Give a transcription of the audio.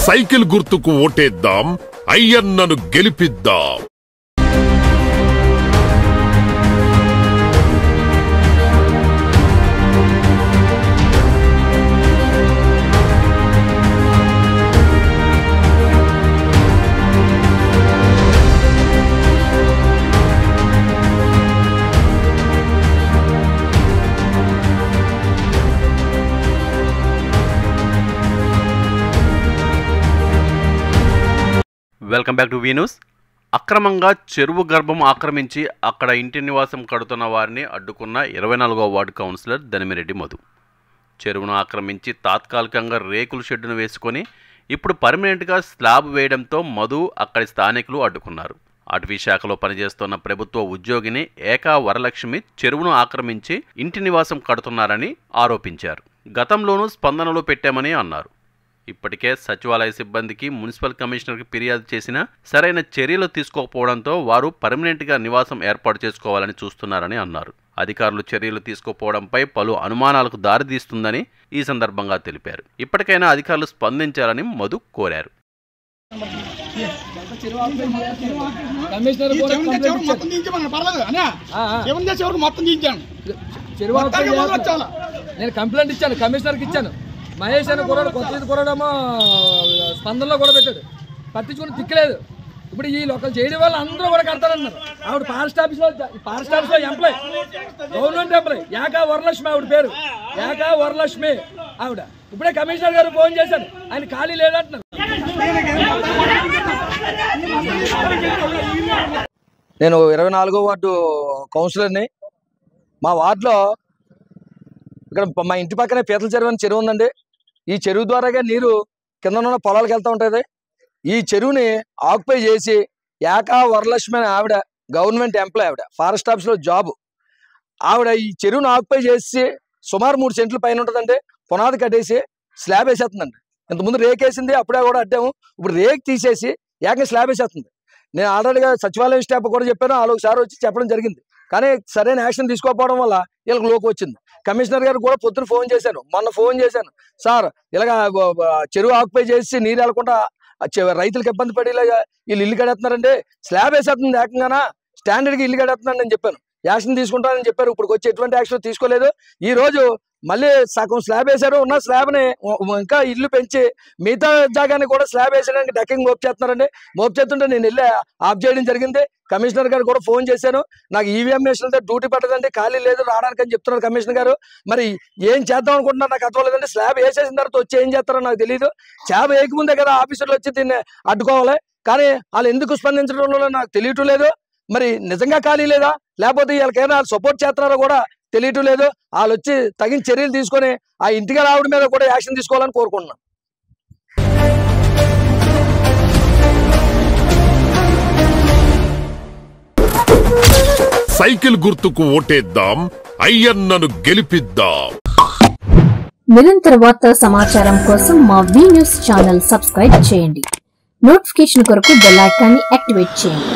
Cycle గుర్తుకు ఓటేద్దాం, అయ్యన్నను గెలిపిద్దాం. Welcome back to V news. అక్రమంగా చెరువు గర్భం ఆక్రమించి అక్కడ ఇంటి నివాసం కడుతున్న వారిని అడ్డుకున్న 24వ వార్డు కౌన్సిలర్ దనిమిరెడ్డి మధు. చెరువును ఆక్రమించి తాత్కాలికంగా రేకుల షెడ్డును వేసుకొని ఇప్పుడు పర్మనెంట్గా స్లాబ్ వేయడంతో మధు అక్కడి స్థానికులు అడ్డుకున్నారు. అటవీ శాఖలో పనిచేస్తున్న ప్రభుత్వ ఉద్యోగిని ఏకా వరలక్ష్మి చెరువును ఆక్రమించి ఇంటి నివాసం కడుతున్నారని ఆరోపించారు. గతంలోనూ స్పందనలో పెట్టామని అన్నారు. ఇప్పటికే సచివాలయ సిబ్బందికి మున్సిపల్ కమిషనర్కి ఫిర్యాదు చేసినా సరైన చర్యలు తీసుకోకపోవడంతో వారు పర్మనెంట్గా నివాసం ఏర్పాటు చేసుకోవాలని చూస్తున్నారని అన్నారు. అధికారులు చర్యలు తీసుకోకపోవడంపై పలు అనుమానాలకు దారితీస్తుందని ఈ సందర్భంగా తెలిపారు. ఇప్పటికైనా అధికారులు స్పందించాలని మధు కోరారు. నేను కంప్లైంట్ ఇచ్చాను, కమిషనర్కి ఇచ్చాను. మహేష్ అని కూడా కొత్త కూరడేమో స్పందనలో కూడా పెట్టాడు, పట్టించుకుని తిక్కలేదు. ఇప్పుడు ఈ లోకల్ చేయడం వల్ల అందరూ కూడా కడతారన్నారు. ఆవిడ ఫారెస్ట్ ఆఫీస్లో ఎంప్లాయ్, గవర్నమెంట్ ఎంప్లాయ్, ఏకా వరలక్ష్మి ఆవిడ పేరు, ఏకా వరలక్ష్మి ఆవిడ. ఇప్పుడే కమిషనర్ గారు ఫోన్ చేశారు, ఆయన ఖాళీ లేదంటున్నారు. నేను 24వ వార్డు కౌన్సిలర్ని. మా వార్డులో ఇక్కడ మా ఇంటి పక్కనే పీతల చెరువు అని చెరువు ఉందండి. ఈ చెరువు ద్వారాగా నీరు కింద ఉన్న పొలాలకు వెళ్తూ ఉంటుంది. ఈ చెరువుని ఆక్యుపై చేసి ఏకా వరలక్ష్మి అని ఆవిడ గవర్నమెంట్ ఎంప్లాయ్, ఆవిడ ఫారెస్ట్ ఆఫీస్లో జాబు. ఆవిడ ఈ చెరువుని ఆక్యుపై చేసి సుమారు 3 సెంట్ల పైన ఉంటుందండి. పునాది కట్టేసి స్లాబ్ వేసేస్తుందండి. ఇంతకుముందు రేక్ వేసింది, అప్పుడే కూడా అడ్డాము. ఇప్పుడు రేక్ తీసేసి ఏకంగా స్లాబ్ వేసేస్తుంది. నేను ఆల్రెడీగా సచివాలయం స్టాఫ్ కూడా చెప్పాను, వాళ్ళు ఒకసారి వచ్చి చెప్పడం జరిగింది. కానీ సరైన యాక్షన్ తీసుకోకపోవడం వల్ల వీళ్ళకి లోకి వచ్చింది. కమిషనర్ గారు కూడా పొద్దున ఫోన్ చేశాను, మొన్న ఫోన్ చేశాను, సార్ ఇలాగ చెరువు ఆక్యుపై చేసి నీరు వెళ్ళకుండా రైతులకు ఇబ్బంది పడి ఇలాగ వీళ్ళు ఇల్లు కడేస్తున్నారండి, స్లాబ్ వేసేస్తుంది ఏకంగానా, స్టాండర్డ్గా ఇల్లు కడేస్తున్నాను అని చెప్పాను. యాక్షన్ తీసుకుంటానని చెప్పారు. ఇప్పుడు వచ్చి ఎటువంటి యాక్షన్ తీసుకోలేదు. ఈ రోజు మళ్ళీ సగం స్లాబ్ వేశారు, ఉన్న స్లాబ్ని ఇంకా ఇల్లు పెంచి మిగతా జాగాన్ని కూడా స్లాబ్ వేసడానికి డెక్కింగ్ మోపు చేస్తున్నారండి. మోపు చేస్తుంటే నేను వెళ్ళి ఆఫ్ చేయడం జరిగింది. కమిషనర్ గారు కూడా ఫోన్ చేశాను, నాకు ఈవీఎం మిషన్లతో డ్యూటీ పట్టదండి, ఖాళీ లేదు రావడానికి అని చెప్తున్నారు కమిషనర్ గారు. మరి ఏం చేద్దాం అనుకుంటున్నారు నాకు అర్థం. స్లాబ్ వేసేసిన తర్వాత వచ్చి ఏం చేస్తారో నాకు తెలియదు. స్లాబ్ వేయకముందే కదా ఆఫీసర్లు వచ్చి దీన్ని అడ్డుకోవాలి, కానీ వాళ్ళు ఎందుకు స్పందించడంలో నాకు తెలియటం లేదు. మరి నిజంగా ఖాళీ లేదా, లేకపోతే వీళ్ళకైనా సపోర్ట్ చేస్తున్నారో కూడా తెలియటం లేదు. వాళ్ళు వచ్చి తగిన చర్యలు తీసుకొని ఆ ఇంటికి రావడం మీద కూడా యాక్షన్ తీసుకోవాలని కోరుకుంటున్నాను. సైకిల్ గుర్తుకు ఓటేద్దాం, అయ్యన్నను గెలిపిద్దాం. నిరంతర వార్తా సమాచారం కోసం మా వి న్యూస్ ఛానల్ సబ్స్క్రైబ్ చేయండి. నోటిఫికేషన్ కొరకు బెల్ ఐకాన్ని యాక్టివేట్ చేయండి.